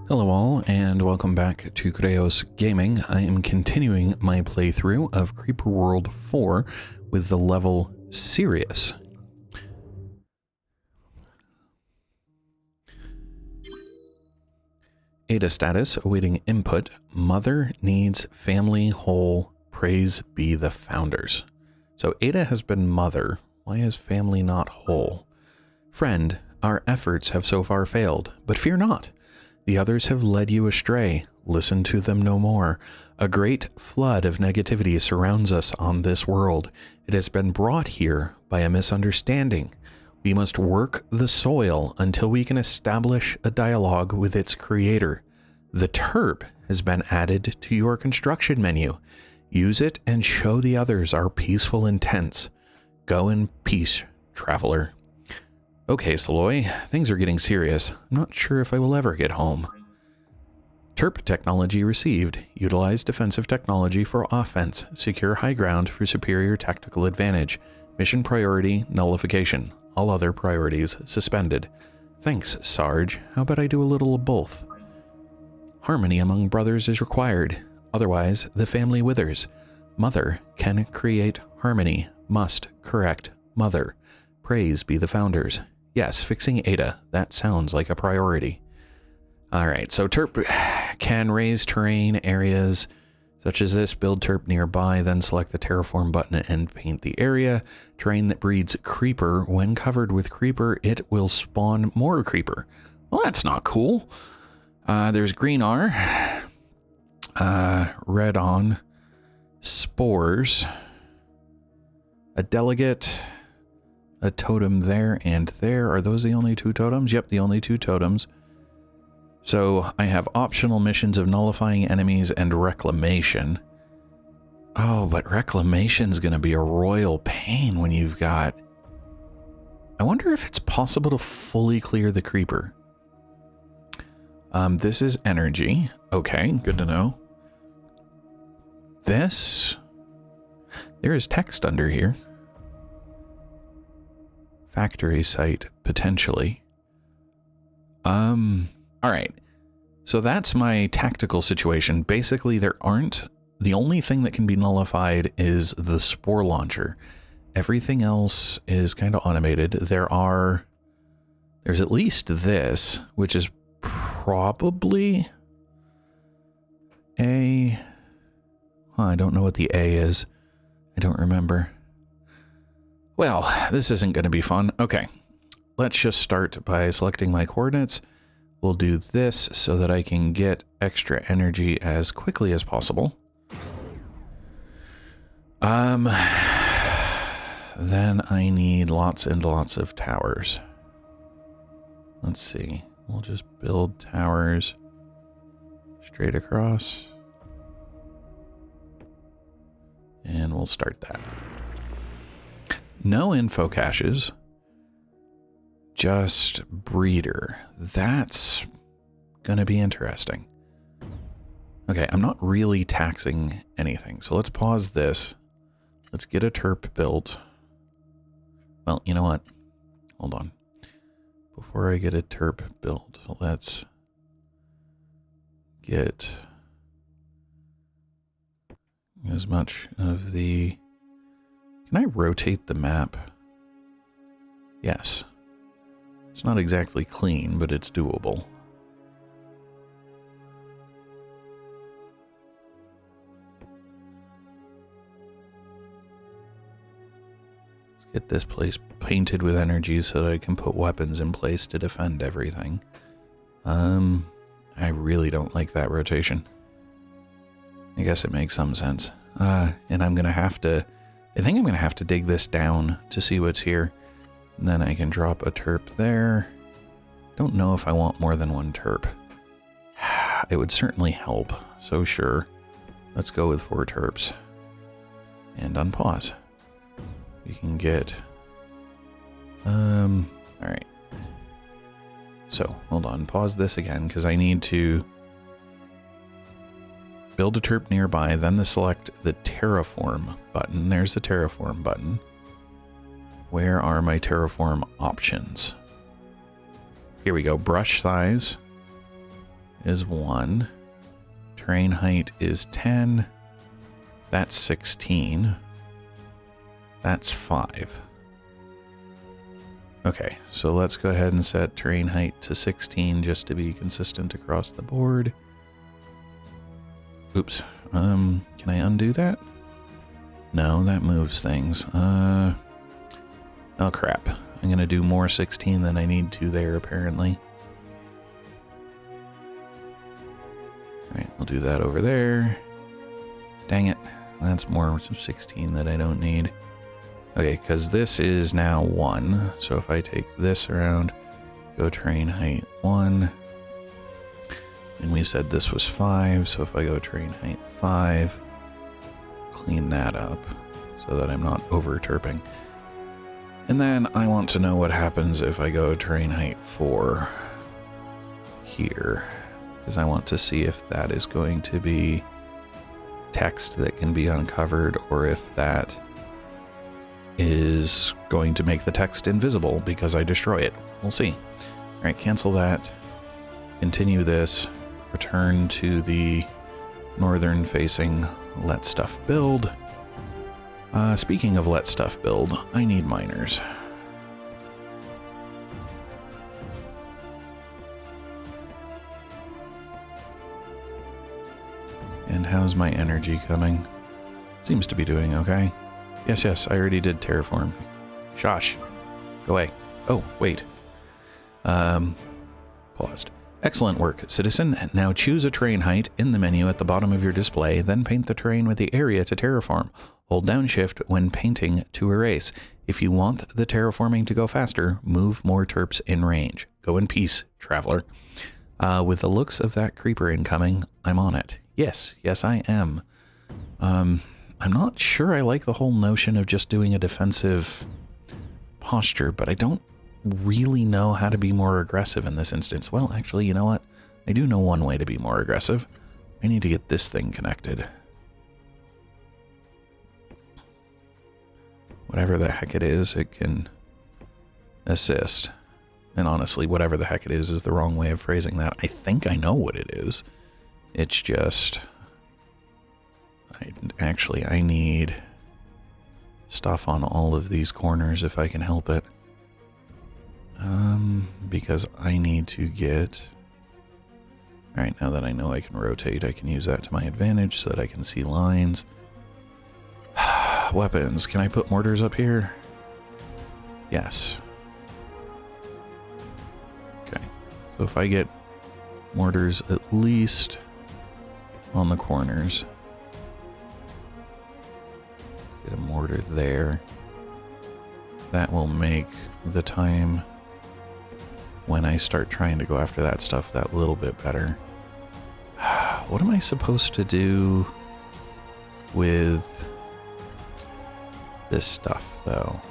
Hello all, and welcome back to Chreos Gaming. I am continuing my playthrough of Creeper World 4 with the level Serious. A.D.A status, awaiting input. Mother needs family whole. Praise be the founders. So A.D.A has been mother. Why is family not whole? Friend, our efforts have so far failed, but fear not. The others have led you astray. Listen to them no more. A great flood of negativity surrounds us on this world. It has been brought here by a misunderstanding. We must work the soil until we can establish a dialogue with its creator. The terp has been added to your construction menu. Use it and show the others our peaceful intents. Go in peace, traveler. Okay, Seloi, things are getting serious. I'm not sure if I will ever get home. Terp technology received. Utilize defensive technology for offense. Secure high ground for superior tactical advantage. Mission priority nullification. All other priorities suspended. Thanks, Sarge. How about I do a little of both? Harmony among brothers is required. Otherwise, the family withers. Mother can create harmony. Must correct mother. Praise be the founders. Yes, fixing A.D.A. That sounds like a priority. Alright, so terp can raise terrain areas such as this. Build terp nearby, then select the terraform button and paint the area. Terrain that breeds creeper. When covered with creeper, it will spawn more creeper. Well, that's not cool. There's green R. Red on. Spores. A delegate. A totem there and there. Are those the only two totems? Yep, the only two totems. So I have optional missions of nullifying enemies and reclamation. Oh, but reclamation's going to be a royal pain when you've got... I wonder if it's possible to fully clear the creeper. This is energy. Okay, good to know. This... There is text under here. Factory site, potentially. Alright. So that's my tactical situation. Basically, there aren't... The only thing that can be nullified is the spore launcher. Everything else is kind of automated. There's at least this, which is probably a... I don't know what the A is. I don't remember. Well, this isn't going to be fun. Okay, let's just start by selecting my coordinates. We'll do this so that I can get extra energy as quickly as possible. Then I need lots and lots of towers. Let's see. We'll just build towers straight across. And we'll start that. No info caches, just breeder. That's gonna be interesting. Okay, I'm not really taxing anything, so let's pause this. Let's get a terp built. Well, you know what? Hold on. Before I get a terp built, let's get as much of the... Can I rotate the map? Yes. It's not exactly clean, but it's doable. Let's get this place painted with energy so that I can put weapons in place to defend everything. I really don't like that rotation. I guess it makes some sense. And I'm gonna have to... I think I'm going to have to dig this down to see what's here. And then I can drop a terp there. Don't know if I want more than one terp. It would certainly help, so sure. Let's go with 4 terps. And unpause. We can get... Alright. So, hold on. Pause this again, because I need to... Build a terp nearby, then select the terraform button. There's the terraform button. Where are my terraform options? Here we go. Brush size is 1. Terrain height is 10. That's 16. That's 5. Okay, so let's go ahead and set terrain height to 16 just to be consistent across the board. Oops. Can I undo that? No, that moves things. Oh crap. I'm gonna do more 16 than I need to there, apparently. Alright, we'll do that over there. Dang it. That's more 16 that I don't need. Okay, because this is now 1. So if I take this around, go terrain height 1. And we said this was 5, so if I go terrain height 5, clean that up so that I'm not over-terping. And then I want to know what happens if I go terrain height 4 here, because I want to see if that is going to be text that can be uncovered, or if that is going to make the text invisible because I destroy it. We'll see. All right, cancel that. Continue this. Return to the northern facing let stuff build. Speaking of let stuff build, I need miners. And how's my energy coming? Seems to be doing okay. Yes, I already did terraform. Shosh. Go away. Oh, wait. Paused. Excellent work, citizen. Now choose a terrain height in the menu at the bottom of your display, then paint the terrain with the area to terraform. Hold down shift when painting to erase. If you want the terraforming to go faster, move more terps in range. Go in peace, traveler. With the looks of that creeper incoming, I'm on it. Yes, I am. I'm not sure I like the whole notion of just doing a defensive posture, but I don't really know how to be more aggressive in this instance. Well, actually, you know what? I do know one way to be more aggressive. I need to get this thing connected. Whatever the heck it is, it can assist. And honestly, whatever the heck it is the wrong way of phrasing that. I think I know what it is. It's just... I need stuff on all of these corners if I can help it. Because I need to get... Alright, now that I know I can rotate, I can use that to my advantage so that I can see lines. Weapons. Can I put mortars up here? Yes. Okay. So if I get mortars at least on the corners. Get a mortar there. That will make the time when I start trying to go after that stuff that little bit better. What am I supposed to do with this stuff, though?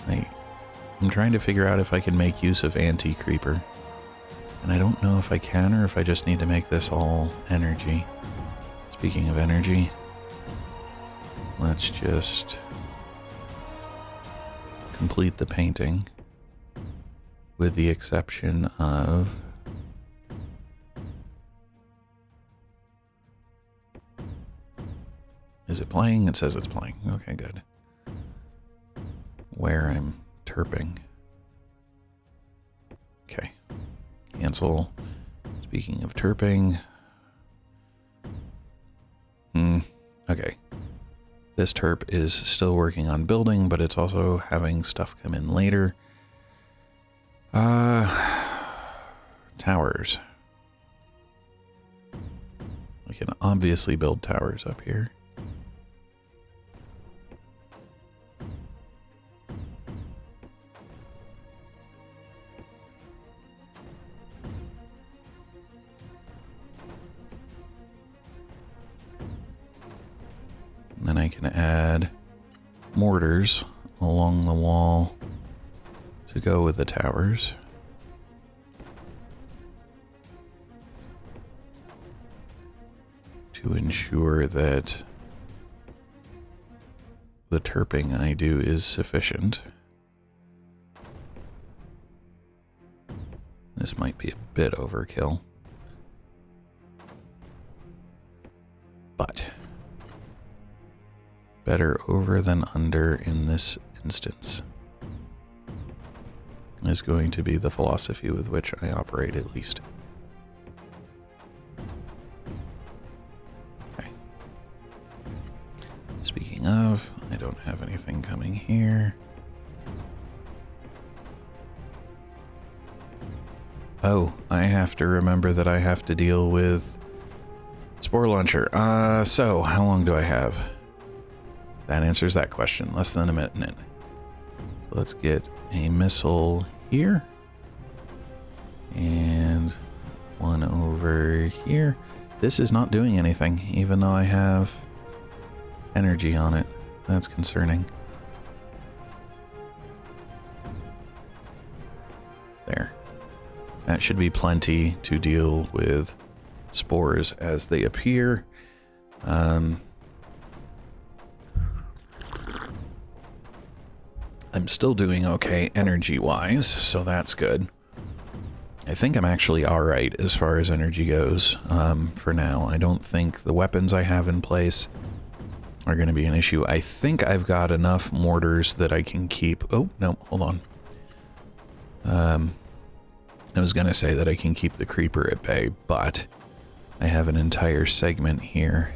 I'm trying to figure out if I can make use of anti-creeper. And I don't know if I can or if I just need to make this all energy. Speaking of energy, let's just complete the painting with the exception of is it playing? It says it's playing. Okay, good. Where I'm terping. Okay. Cancel. Speaking of terping. Okay. This terp is still working on building, but it's also having stuff come in later. Towers. We can obviously build towers up here. And then I can add mortars along the wall to go with the towers. To ensure that the terping I do is sufficient. This might be a bit overkill. But better over than under in this instance is going to be the philosophy with which I operate, at least. Okay. Speaking of, I don't have anything coming here. Oh, I have to remember that I have to deal with Spore Launcher. So how long do I have? That answers that question. Less than a minute. So let's get a missile here. And one over here. This is not doing anything, even though I have energy on it. That's concerning. There. That should be plenty to deal with spores as they appear. I'm still doing okay energy-wise, so that's good. I think I'm actually alright as far as energy goes for now. I don't think the weapons I have in place are going to be an issue. I think I've got enough mortars that I can keep... Oh, no, hold on. I was going to say that I can keep the creeper at bay, but I have an entire segment here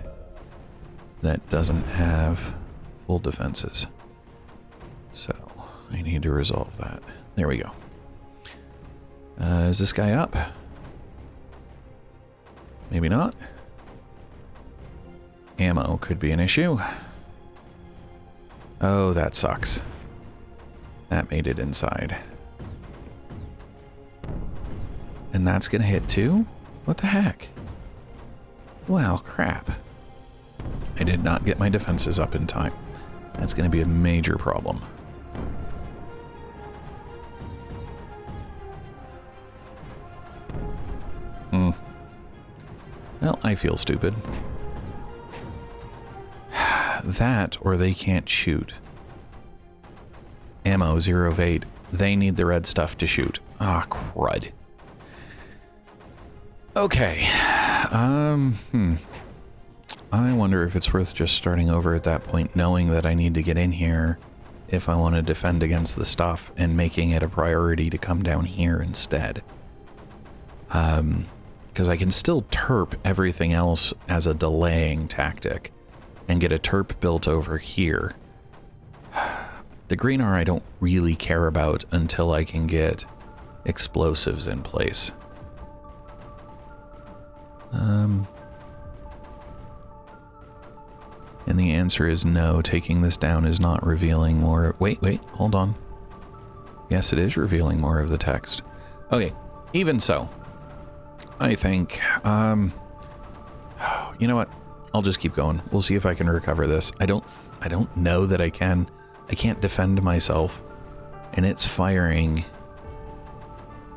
that doesn't have full defenses. So I need to resolve that. There we go. Is this guy up? Maybe not. Ammo could be an issue. Oh, that sucks. That made it inside. And that's gonna hit too? What the heck? Well, crap. I did not get my defenses up in time. That's gonna be a major problem. Well, I feel stupid. That, or they can't shoot. Ammo, 0 of 8. They need the red stuff to shoot. Ah, crud. Okay. I wonder if it's worth just starting over at that point, knowing that I need to get in here if I want to defend against the stuff, and making it a priority to come down here instead. Because I can still terp everything else as a delaying tactic and get a terp built over here. The green R I don't really care about until I can get explosives in place. And the answer is no. Taking this down is not revealing more. Wait, hold on. Yes, it is revealing more of the text. Okay, even so, I think, you know what? I'll just keep going. We'll see if I can recover this. I don't know that I can. I can't defend myself, and it's firing.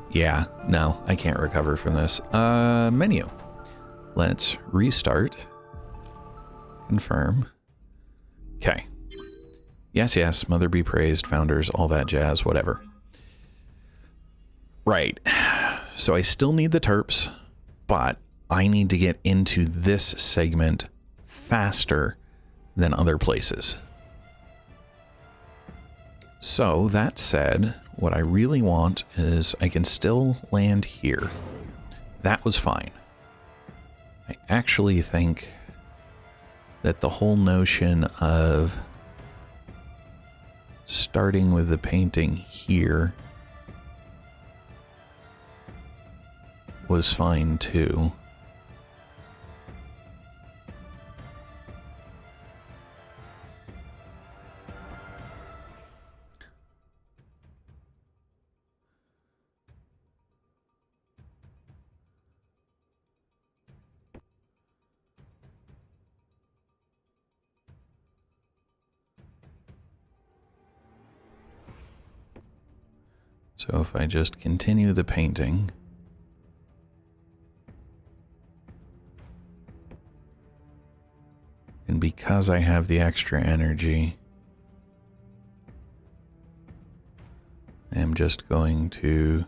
Yeah, no, I can't recover from this. Menu. Let's restart. Confirm. Okay. Yes, Mother be praised, founders, all that jazz, whatever. Right. So I still need the terps, but I need to get into this segment faster than other places. So that said, what I really want is I can still land here. That was fine. I actually think that the whole notion of starting with the painting here was fine too. So if I just continue the painting, and because I have the extra energy, I'm just going to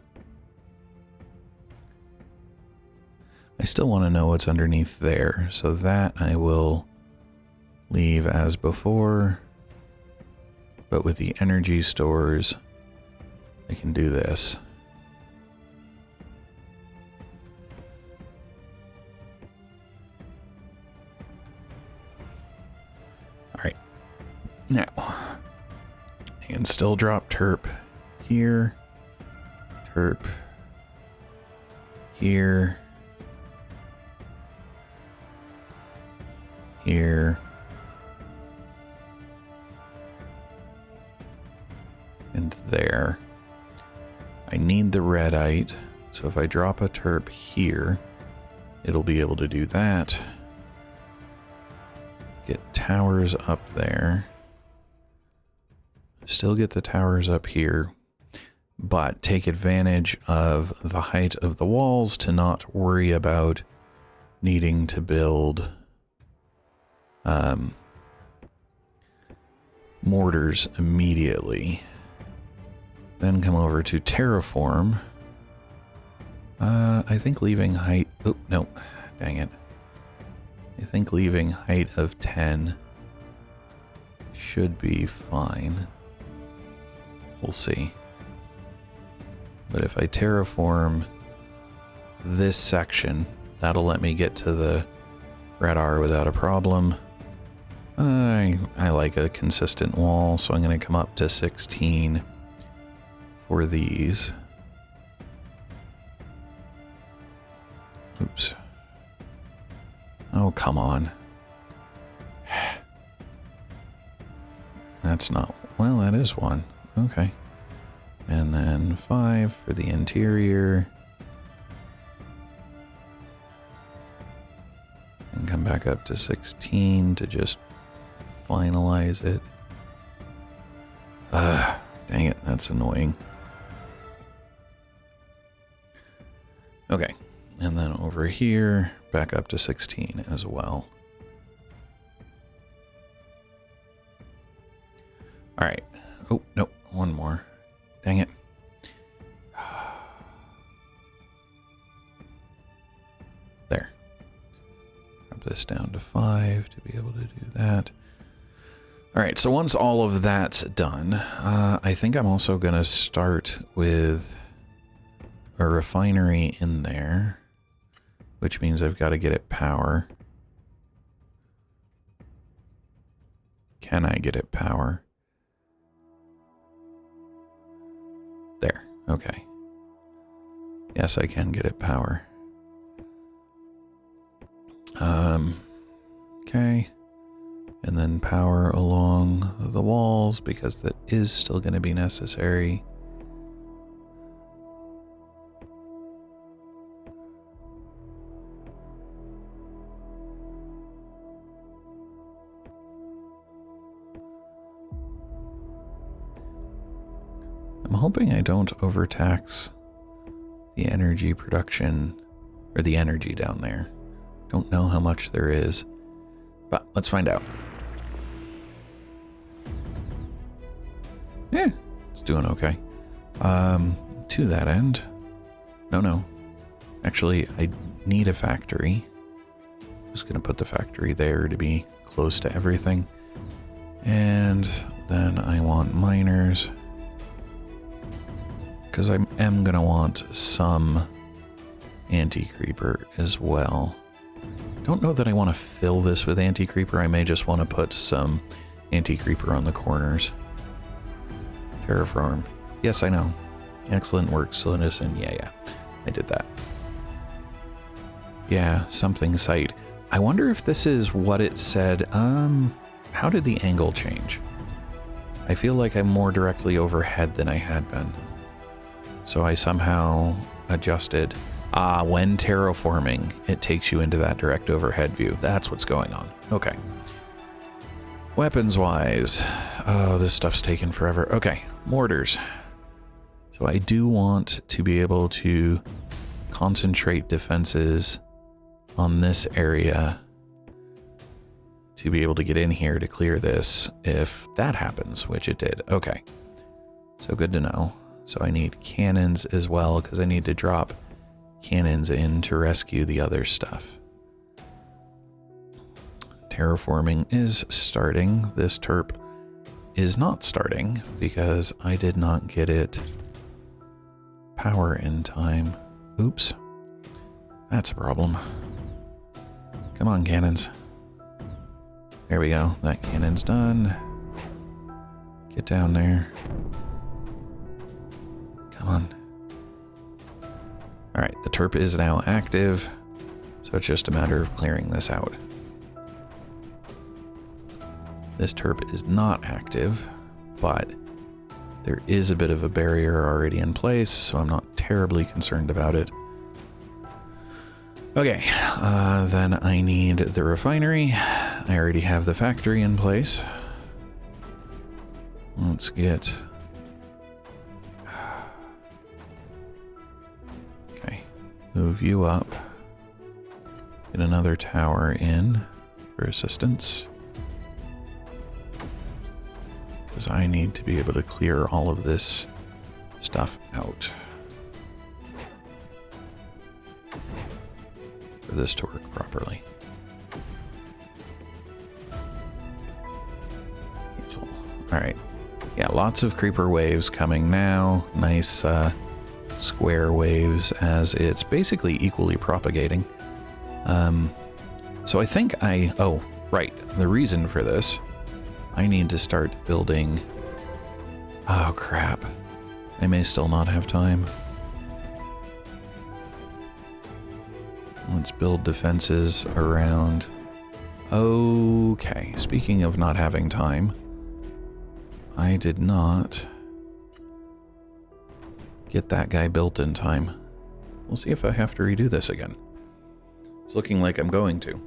I still want to know what's underneath there, so that I will leave as before. But with the energy stores, I can do this. All right. Now, I can still drop terp here, terp here, here, and there. I need the redite, so if I drop a terp here, it'll be able to do that. Get towers up there. Still get the towers up here, but take advantage of the height of the walls to not worry about needing to build mortars immediately. Then come over to terraform. I think leaving height... Oh, no. Dang it. I think leaving height of 10 should be fine. We'll see. But if I terraform this section, that'll let me get to the radar without a problem. I like a consistent wall, so I'm going to come up to 16 for these. Oops. Oh, come on. That's not... Well, that is one. Okay. And then 5 for the interior. And come back up to 16 to just finalize it. Dang it, that's annoying. Okay. And then over here, back up to 16 as well. All right. Oh, no, one more. Dang it. There. Drop this down to 5 to be able to do that. All right, so once all of that's done, I think I'm also going to start with a refinery in there, which means I've got to get it power. Can I get it power? There, okay. Yes, I can get it power. Okay. And then power along the walls, because that is still going to be necessary. I'm hoping I don't overtax the energy production, or the energy down there. Don't know how much there is, but let's find out. Yeah, it's doing okay. To that end, no. Actually, I need a factory. I'm just gonna put the factory there to be close to everything. And then I want miners, because I am gonna want some anti-creeper as well. Don't know that I want to fill this with anti-creeper. I may just want to put some anti-creeper on the corners. Terraform. Yes, I know. Excellent work, Citizen. Yeah, I did that. Yeah, something site. I wonder if this is what it said. How did the angle change? I feel like I'm more directly overhead than I had been. So I somehow adjusted. When terraforming, it takes you into that direct overhead view. That's what's going on. Okay. Weapons-wise. Oh, this stuff's taken forever. Okay, mortars. So I do want to be able to concentrate defenses on this area to be able to get in here to clear this if that happens, which it did. Okay. So good to know. So I need cannons as well, because I need to drop cannons in to rescue the other stuff. Terraforming is starting. This terp is not starting because I did not get it power in time. Oops. That's a problem. Come on, cannons. There we go. That cannon's done. Get down there. Come on. Alright, the terp is now active, so it's just a matter of clearing this out. This terp is not active, but there is a bit of a barrier already in place, so I'm not terribly concerned about it. Okay, then I need the refinery. I already have the factory in place. Let's get... Okay, move you up. Get another tower in for assistance. Because I need to be able to clear all of this stuff out for this to work properly. Cancel. Alright. Yeah, lots of creeper waves coming now. Nice square waves as it's basically equally propagating. So I think oh, right. The reason for this, I need to start building... Oh, crap. I may still not have time. Let's build defenses around... Okay, speaking of not having time, I did not get that guy built in time. We'll see if I have to redo this again. It's looking like I'm going to.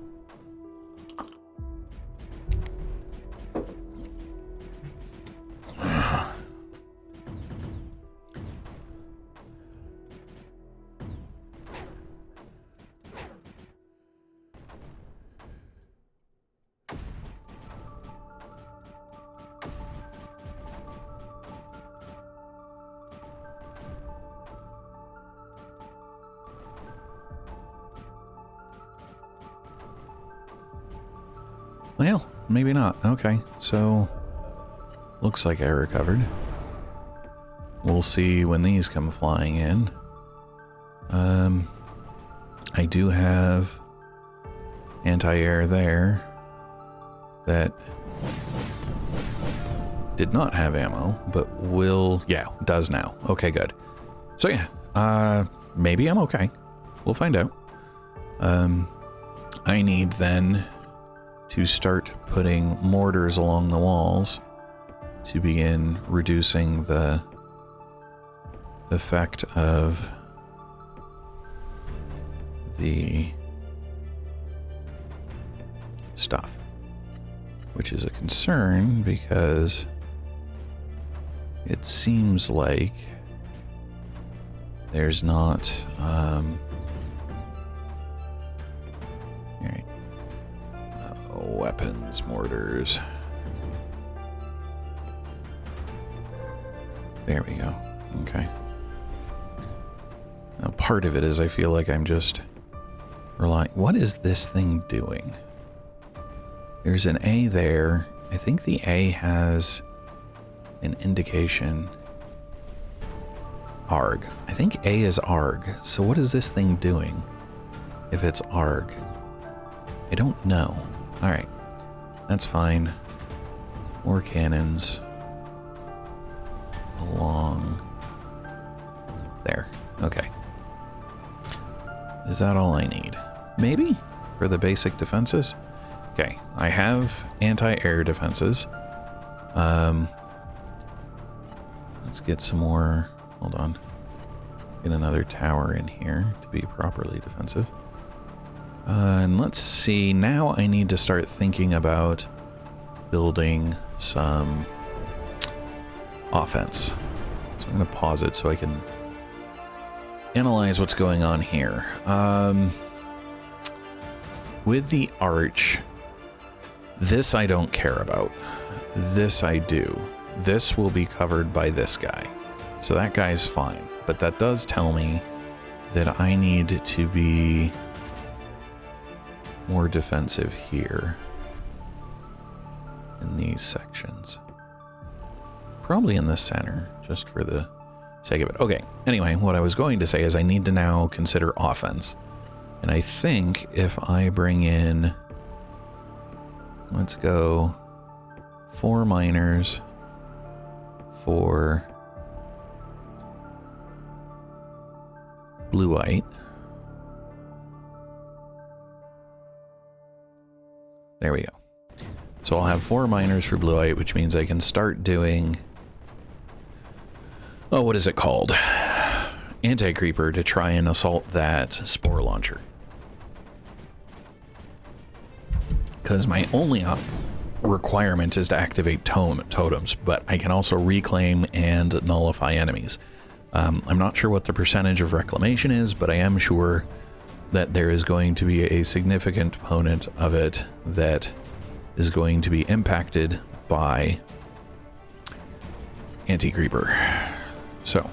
Well, maybe not. Okay, so looks like I recovered. We'll see when these come flying in. I do have anti-air there that did not have ammo, but will, yeah, does now. Okay, good. So yeah, maybe I'm okay. We'll find out. I need then to start putting mortars along the walls to begin reducing the effect of the stuff, which is a concern because it seems like there's not all right. Weapons, mortars. There we go. Okay. Now part of it is I feel like I'm just relying... What is this thing doing? There's an A there. I think the A has an indication. ARG. I think A is ARG. So what is this thing doing if it's ARG? I don't know. Alright. That's fine. More cannons. Along there. Okay. Is that all I need? Maybe? For the basic defenses? Okay. I have anti-air defenses. Let's get some more... Hold on. Get another tower in here to be properly defensive. And let's see, now I need to start thinking about building some offense. So I'm going to pause it so I can analyze what's going on here. With the arch, this I don't care about. This I do. This will be covered by this guy. So that guy's fine. But that does tell me that I need to be more defensive here in these sections. Probably in the center, just for the sake of it. Okay, anyway, what I was going to say is I need to now consider offense. And I think if I bring in, let's go 4 miners for blue-white. There we go. So I'll have 4 miners for blue-white, which means I can start doing... Oh, what is it called? Anti-creeper to try and assault that spore launcher. Because my only requirement is to activate totems, but I can also reclaim and nullify enemies. I'm not sure what the percentage of reclamation is, but I am sure that there is going to be a significant component of it that is going to be impacted by anti-creeper. So,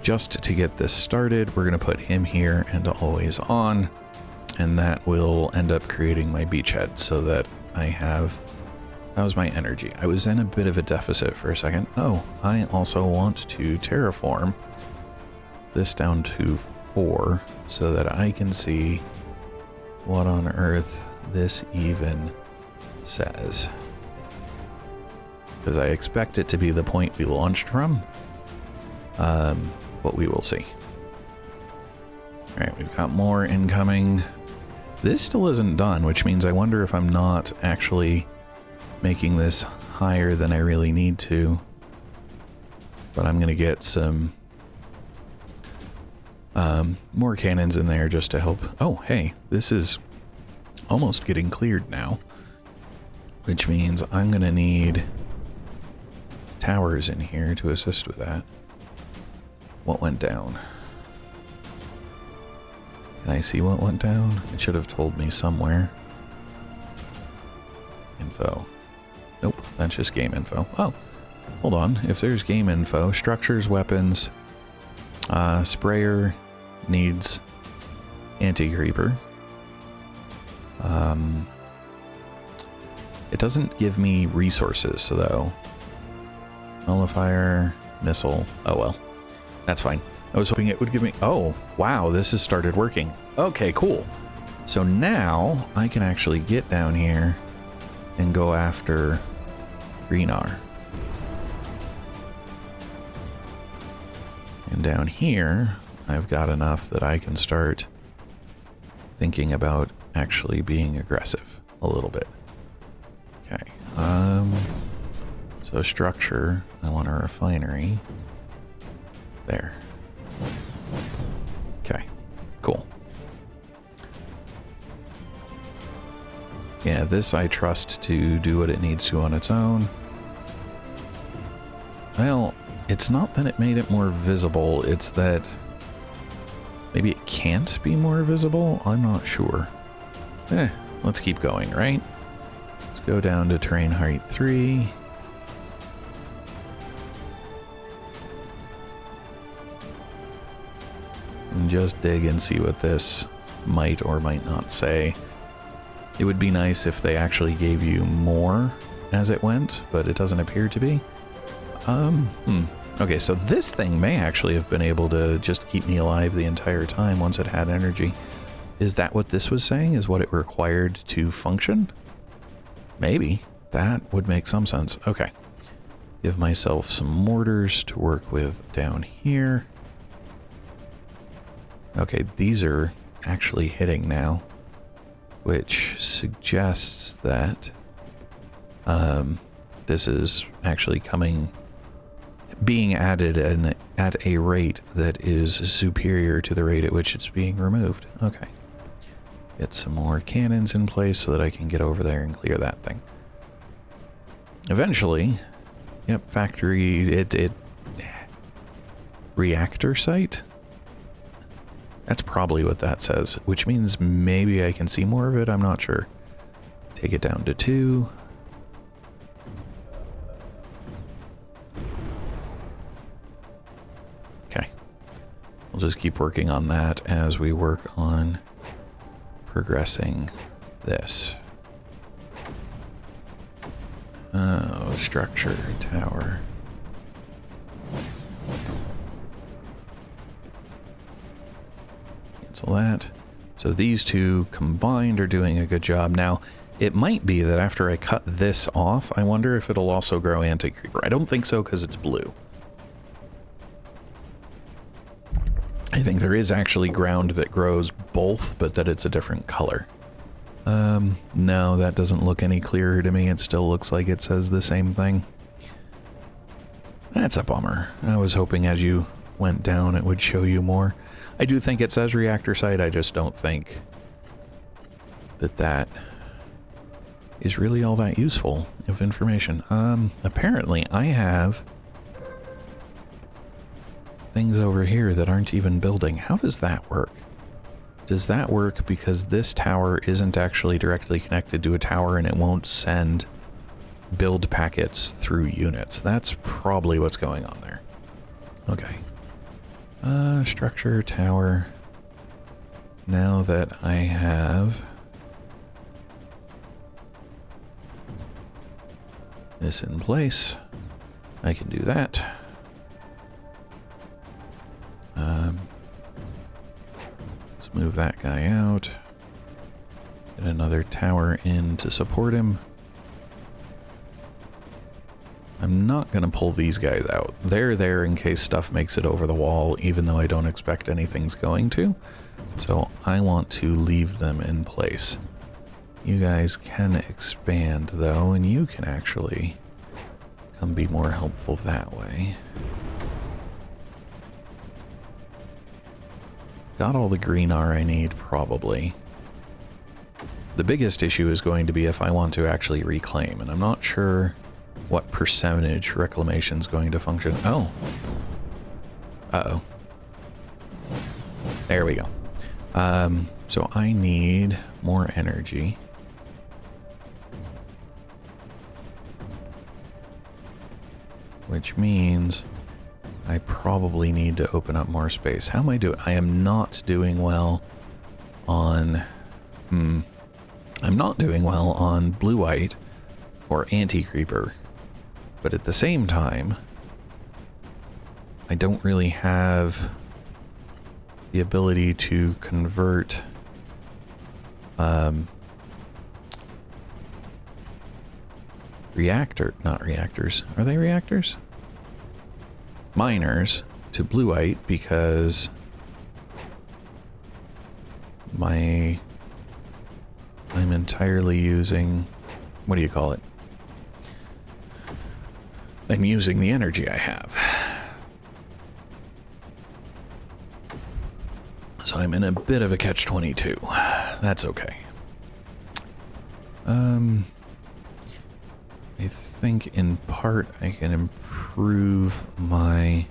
just to get this started, we're going to put him here and always on, and that will end up creating my beachhead so that I have... That was my energy. I was in a bit of a deficit for a second. Oh, I also want to terraform this down to 4 so that I can see what on earth this even says. Because I expect it to be the point we launched from. But we will see. Alright, we've got more incoming. This still isn't done, which means I wonder if I'm not actually making this higher than I really need to. But I'm going to get some more cannons in there just to help. Oh, hey, this is almost getting cleared now, which means I'm going to need towers in here to assist with that. What went down? Can I see what went down? It should have told me somewhere. Info. Nope, that's just game info. Oh, hold on. If there's game info, structures, weapons, sprayer needs anti-creeper. It doesn't give me resources, though. Nullifier, missile. Oh, well. That's fine. I was hoping it would give me... Oh, wow, this has started working. Okay, cool. So now I can actually get down here and go after Greenar. And down here, I've got enough that I can start thinking about actually being aggressive a little bit. Okay. So structure, I want a refinery. There. Okay, cool. Yeah, this I trust to do what it needs to on its own. Well, it's not that it made it more visible, it's that maybe it can't be more visible? I'm not sure. Let's keep going, right? Let's go down to terrain height 3. And just dig and see what this might or might not say. It would be nice if they actually gave you more as it went, but it doesn't appear to be. Okay, so this thing may actually have been able to just keep me alive the entire time once it had energy. Is that what this was saying? Is what it required to function? Maybe. That would make some sense. Okay. Give myself some mortars to work with down here. Okay, these are actually hitting now, which suggests that this is actually being added at a rate that is superior to the rate at which it's being removed. Okay. Get some more cannons in place so that I can get over there and clear that thing. Eventually, yep, factory, reactor site? That's probably what that says, which means maybe I can see more of it, I'm not sure. Take it down to 2. We'll just keep working on that as we work on progressing this. Oh, structure, tower. Cancel that. So these two combined are doing a good job. Now, it might be that after I cut this off, I wonder if it'll also grow anti-creeper. I don't think so because it's blue. I think there is actually ground that grows both, but that it's a different color. No, that doesn't look any clearer to me. It still looks like it says the same thing. That's a bummer. I was hoping as you went down it would show you more. I do think it says reactor site, I just don't think that that is really all that useful of information. Apparently I have things over here that aren't even building. How does that work? Does that work because this tower isn't actually directly connected to a tower and it won't send build packets through units? That's probably what's going on there. Okay. Structure, tower. Now that I have this in place, I can do that. Let's move that guy out. Get another tower in to support him. I'm not going to pull these guys out. They're there in case stuff makes it over the wall, even though I don't expect anything's going to. So I want to leave them in place. You guys can expand, though, and you can actually come be more helpful that way. Got all the green R I need, probably. The biggest issue is going to be if I want to actually reclaim, and I'm not sure what percentage reclamation is going to function. Oh. Uh-oh. There we go. So I need more energy. Which means I probably need to open up more space. How am I doing? I am not doing well on... I'm not doing well on blue-white or anti-creeper. But at the same time, I don't really have the ability to convert not reactors. Are they reactors? Miners to blue-white because I'm entirely using, what do you call it? I'm using the energy I have. So I'm in a bit of a catch-22. That's okay. I think in part I can improve my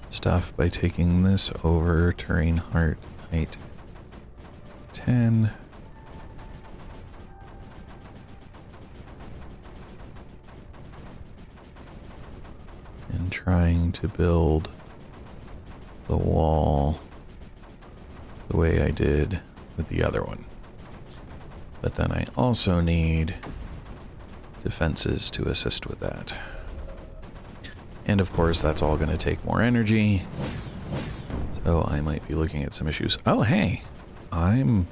stuff by taking this over, terrain heart height 10. And trying to build the wall the way I did with the other one. But then I also need defenses to assist with that. And of course that's all going to take more energy. So I might be looking at some issues. Oh hey, I'm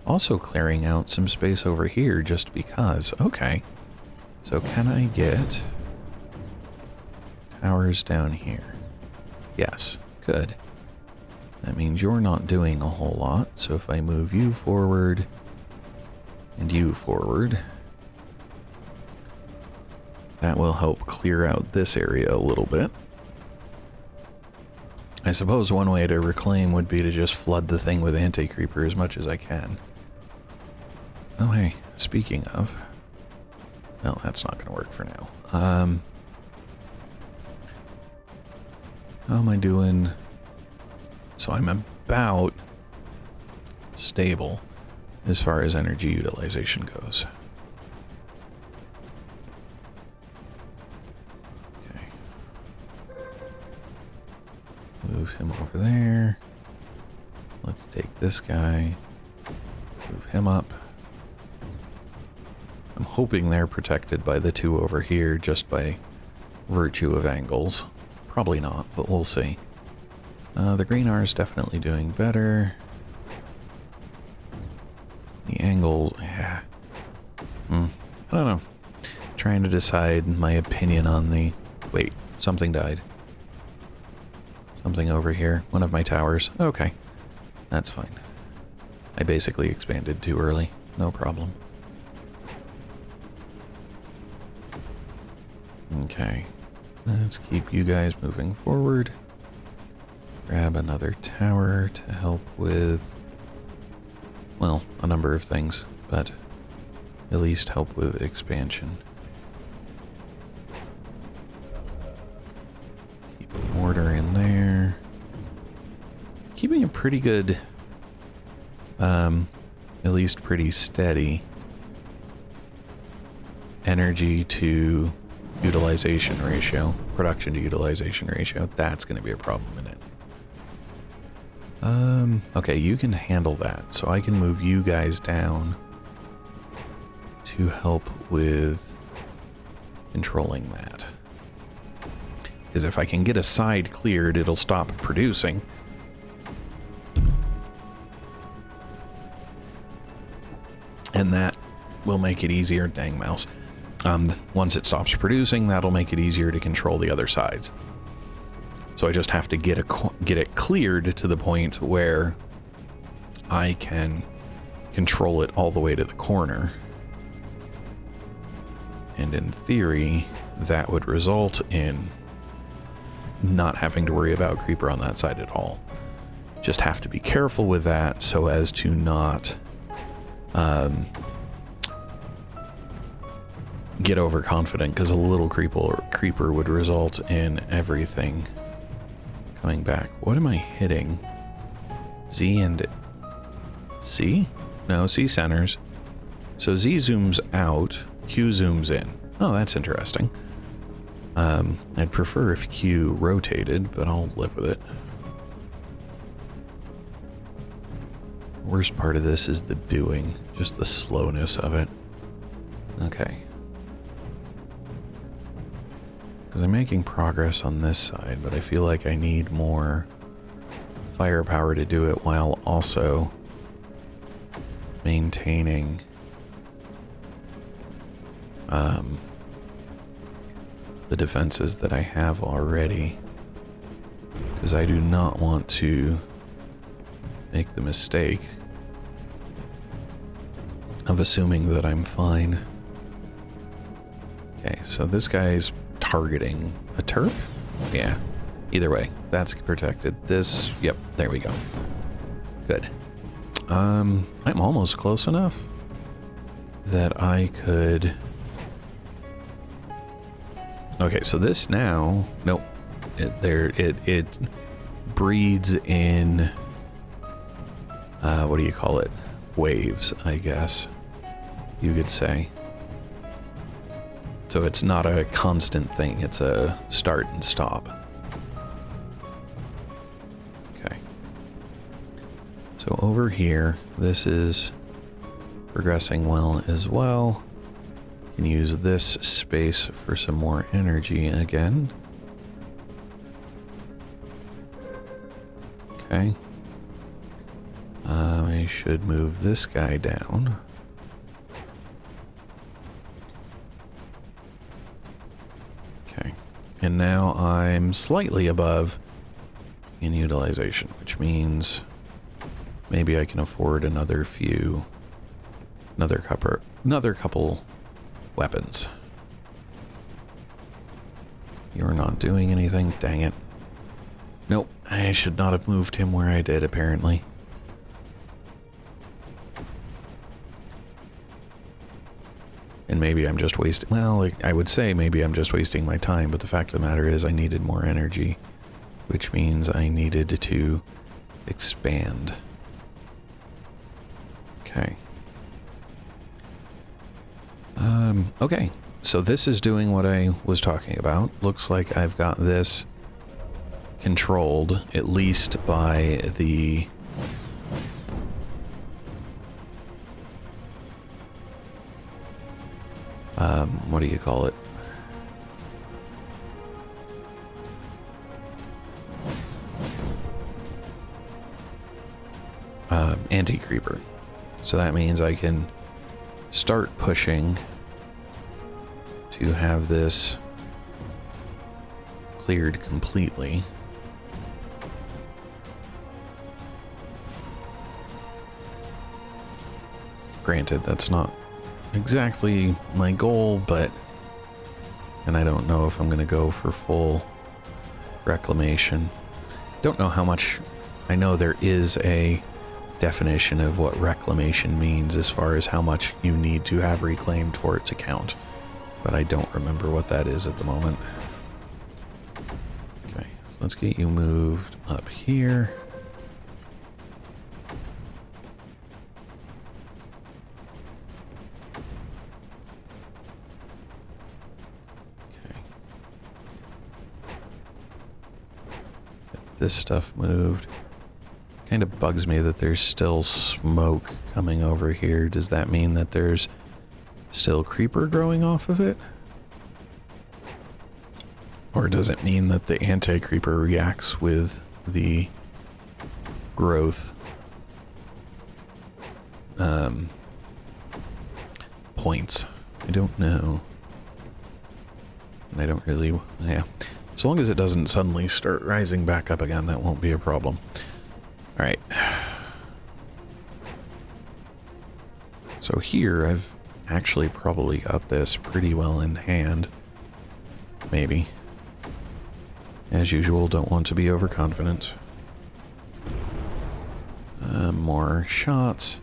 also clearing out some space over here just because. Okay. So can I get towers down here? Yes, good. That means you're not doing a whole lot. So if I move you forward and you forward, that will help clear out this area a little bit. I suppose one way to reclaim would be to just flood the thing with anti-creeper as much as I can. Oh hey, speaking of... No, that's not going to work for now. How am I doing? So I'm about stable as far as energy utilization goes. move him over there. Let's take this guy, move him up. I'm hoping they're protected by the two over here just by virtue of angles. Probably not, but we'll see. The green R is definitely doing better. The angles, yeah. I don't know. Trying to decide my opinion on the... Wait, something died. Something over here. One of my towers. Okay. That's fine. I basically expanded too early. No problem. Okay. Let's keep you guys moving forward. Grab another tower to help with... well, a number of things, but at least help with expansion. Keep a mortar in there. Keeping a pretty good, at least pretty steady energy to utilization ratio, production to utilization ratio. That's going to be a problem in it. Okay, you can handle that, so I can move you guys down to help with controlling that. Because if I can get a side cleared, it'll stop producing. And that will make it easier. Dang mouse. Once it stops producing, that'll make it easier to control the other sides. So I just have to get it cleared to the point where I can control it all the way to the corner. And in theory, that would result in not having to worry about creeper on that side at all. Just have to be careful with that so as to not get overconfident, because a little creeper would result in everything coming back. What am I hitting? Z and C? No, C centers. So Z zooms out, Q zooms in. Oh, that's interesting. I'd prefer if Q rotated, but I'll live with it. Worst part of this is the doing, just the slowness of it. Okay. Because I'm making progress on this side, but I feel like I need more firepower to do it while also maintaining the defenses that I have already. Because I do not want to make the mistake of assuming that I'm fine. Okay, so this guy's targeting a turret? Yeah. Either way, that's protected. This, yep, there we go. Good. I'm almost close enough that I could... Okay, so this now... Nope. It breeds in... what do you call it? Waves, I guess you could say. So it's not a constant thing, it's a start and stop. Okay. So over here, this is progressing well as well. Can use this space for some more energy again. Okay. I should move this guy down. Okay. And now I'm slightly above in utilization, which means maybe I can afford another couple weapons. You're not doing anything, dang it. Nope, I should not have moved him where I did, apparently. And maybe I'm just wasting... Well, I would say maybe I'm just wasting my time, but the fact of the matter is I needed more energy, which means I needed to expand. Okay. Okay, so this is doing what I was talking about. Looks like I've got this controlled, at least by the what do you call it? Anti-creeper. So that means I can start pushing to have this cleared completely. Granted, that's not exactly my goal, but... And I don't know if I'm going to go for full reclamation. Don't know how much... I know there is a definition of what reclamation means as far as how much you need to have reclaimed for it to count. But I don't remember what that is at the moment. Okay, so let's get you moved up here. Okay. Get this stuff moved. Kind of bugs me that there's still smoke coming over here. Does that mean that there's still creeper growing off of it? Or does it mean that the anti-creeper reacts with the growth points? I don't know. And I don't really... Yeah. As long as it doesn't suddenly start rising back up again, that won't be a problem. Alright. So here, I've actually probably got this pretty well in hand. Maybe. As usual, don't want to be overconfident. More shots.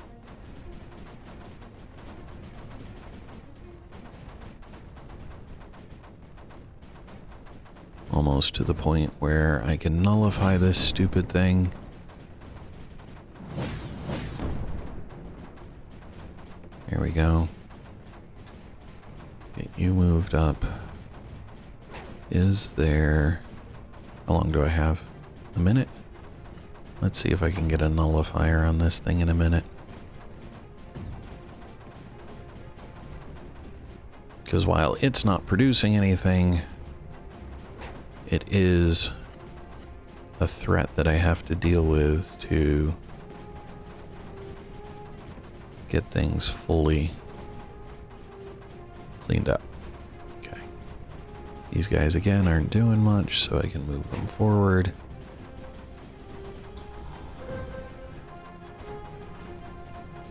Almost to the point where I can nullify this stupid thing. Here we go. Get you moved up. Is there... How long do I have? A minute? Let's see if I can get a nullifier on this thing in a minute. Because while it's not producing anything, it is a threat that I have to deal with to get things fully cleaned up. Okay. These guys again aren't doing much, so I can move them forward.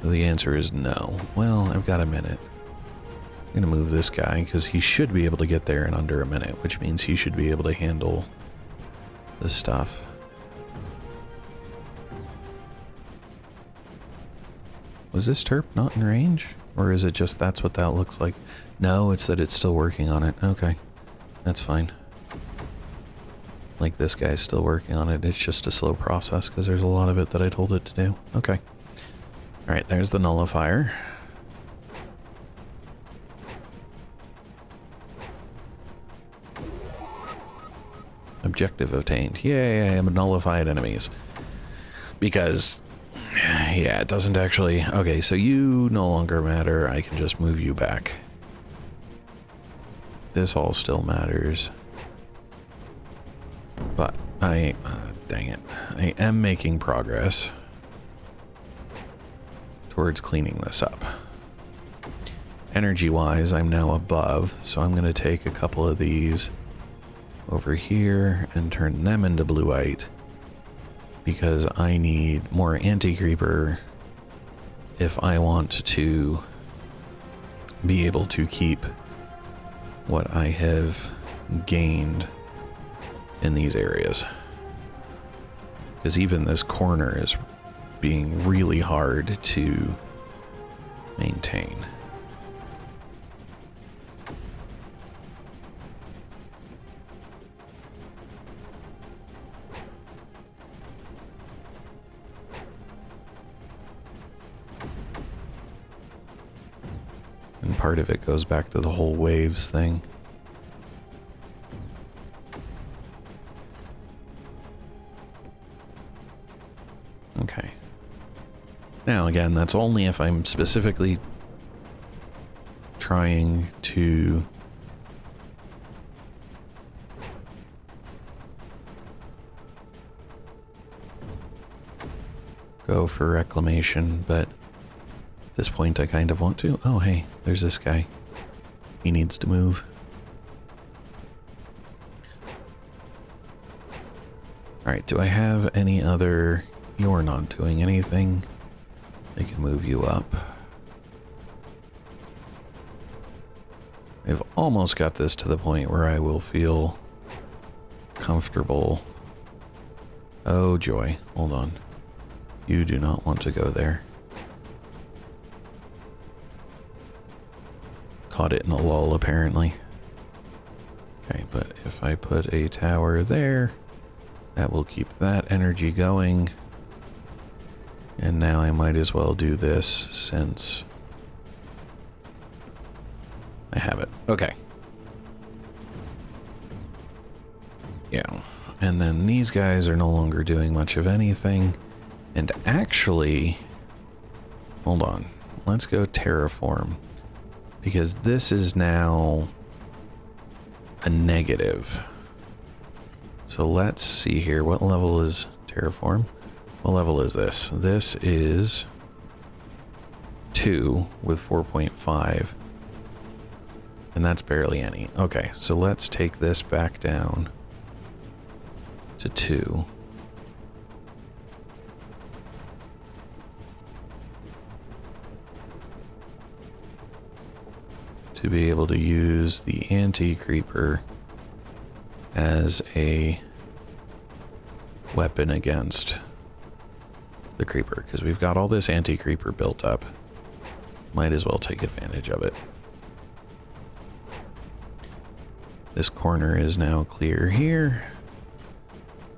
So the answer is no. Well, I've got a minute. I'm gonna move this guy because he should be able to get there in under a minute, which means he should be able to handle this stuff. Was this terp not in range? Or is it just that's what that looks like? No, it's that it's still working on it. Okay. That's fine. Like this guy's still working on it. It's just a slow process because there's a lot of it that I told it to do. Okay. Alright, there's the nullifier. Objective obtained. Yay, I am nullified enemies. Because... yeah, it doesn't actually... Okay, so you no longer matter. I can just move you back. This all still matters. But I... dang it. I am making progress towards cleaning this up. Energy-wise, I'm now above, so I'm going to take a couple of these over here and turn them into blue-white. Because I need more anti-creeper if I want to be able to keep what I have gained in these areas. Because even this corner is being really hard to maintain. And part of it goes back to the whole waves thing. Now, again, that's only if I'm specifically trying to go for reclamation, but at this point I kind of want to. Oh, hey, there's this guy. He needs to move. Alright, do I have any other... You're not doing anything. I can move you up. I've almost got this to the point where I will feel comfortable. Oh, joy. Hold on. You do not want to go there. Caught it in a lull, apparently. Okay, but if I put a tower there, that will keep that energy going. And now I might as well do this since I have it. Okay. Yeah. And then these guys are no longer doing much of anything. And actually, hold on. Let's go terraform. Because this is now a negative. So let's see here. What level is terraform? What level is this? This is 2 with 4.5. And that's barely any. Okay, so let's take this back down to 2. To be able to use the anti-creeper as a weapon against the creeper, because we've got all this anti-creeper built up. Might as well take advantage of it. This corner is now clear here.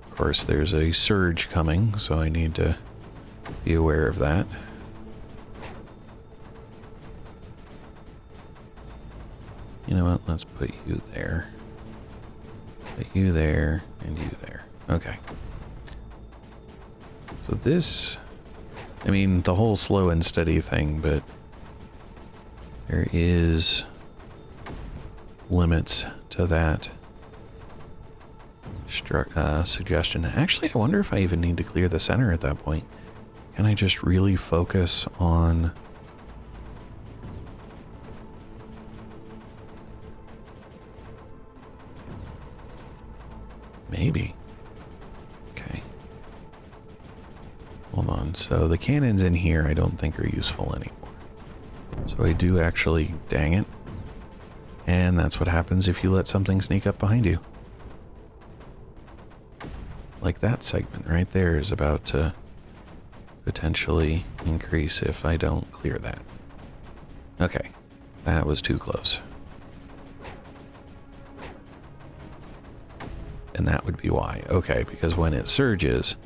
Of course, there's a surge coming, so I need to be aware of that. You know what? Let's put you there. Put you there, and you there. Okay. So this... I mean, the whole slow and steady thing, but... there is... limits to that suggestion. Actually, I wonder if I even need to clear the center at that point. Can I just really focus on... maybe. Okay. Hold on. So the cannons in here I don't think are useful anymore. So I do actually... dang it. And that's what happens if you let something sneak up behind you. Like that segment right there is about to potentially increase if I don't clear that. Okay. That was too close. And that would be why. Okay, because when it surges...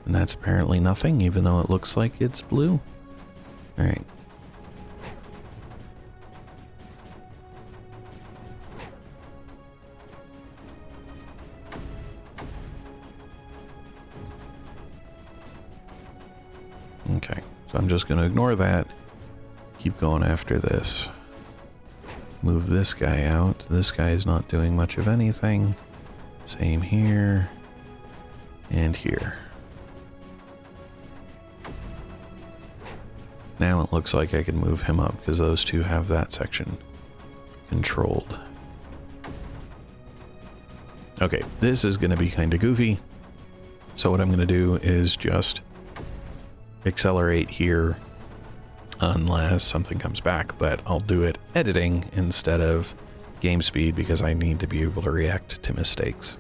and that's apparently nothing, even though it looks like it's blue. Alright. Okay, so I'm just going to ignore that. Keep going after this. Move this guy out. This guy is not doing much of anything. Same here. And here. Now it looks like I can move him up because those two have that section controlled. Okay, this is going to be kind of goofy. So what I'm going to do is just accelerate here unless something comes back, but I'll do it editing instead of game speed because I need to be able to react to mistakes.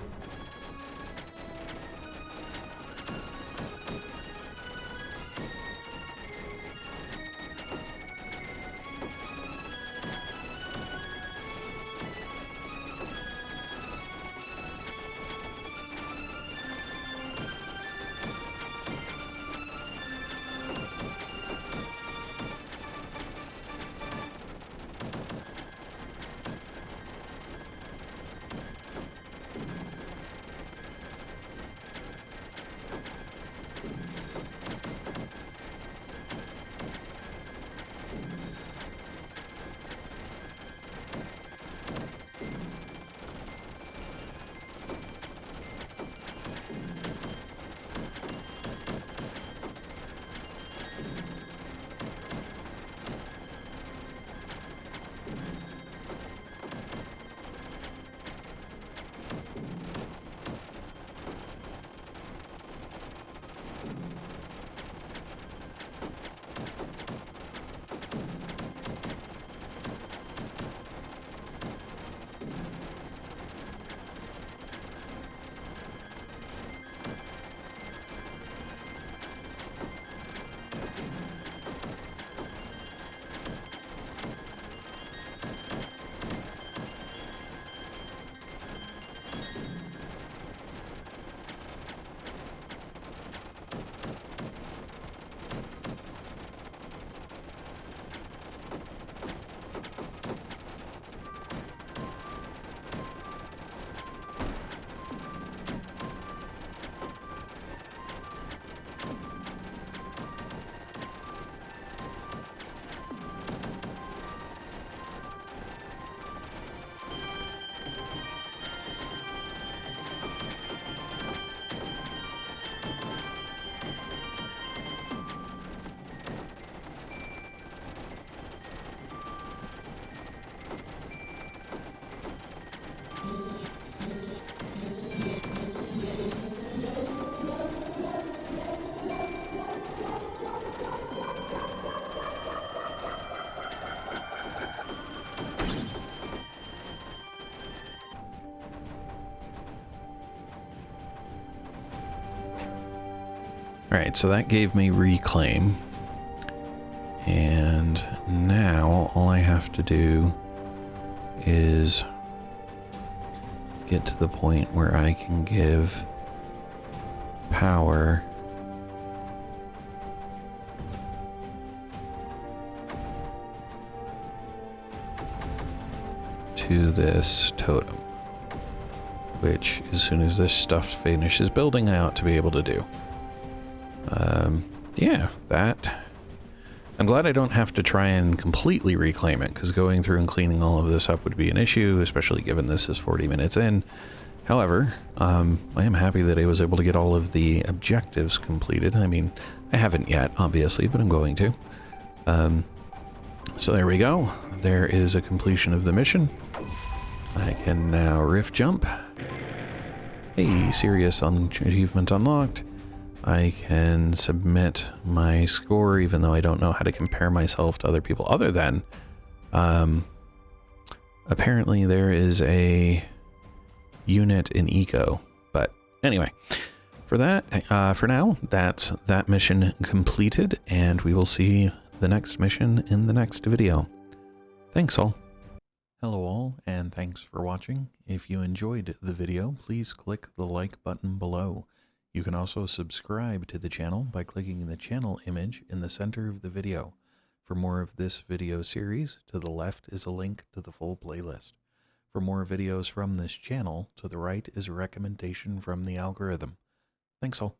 Alright, so that gave me reclaim. And now all I have to do is get to the point where I can give power to this totem, which as soon as this stuff finishes building, I ought to be able to do. Yeah, that. I'm glad I don't have to try and completely reclaim it, because going through and cleaning all of this up would be an issue, especially given this is 40 minutes in. However, I am happy that I was able to get all of the objectives completed. I mean, I haven't yet, obviously, but I'm going to. So there we go. There is a completion of the mission. I can now rift jump. Hey, serious achievement unlocked. I can submit my score even though I don't know how to compare myself to other people, other than apparently there is a unit in eco. But anyway, for now, that's that mission completed, and we will see the next mission in the next video. Thanks all. Hello all, and thanks for watching. If you enjoyed the video, please click the like button below. You can also subscribe to the channel by clicking the channel image in the center of the video. For more of this video series, to the left is a link to the full playlist. For more videos from this channel, to the right is a recommendation from the algorithm. Thanks all.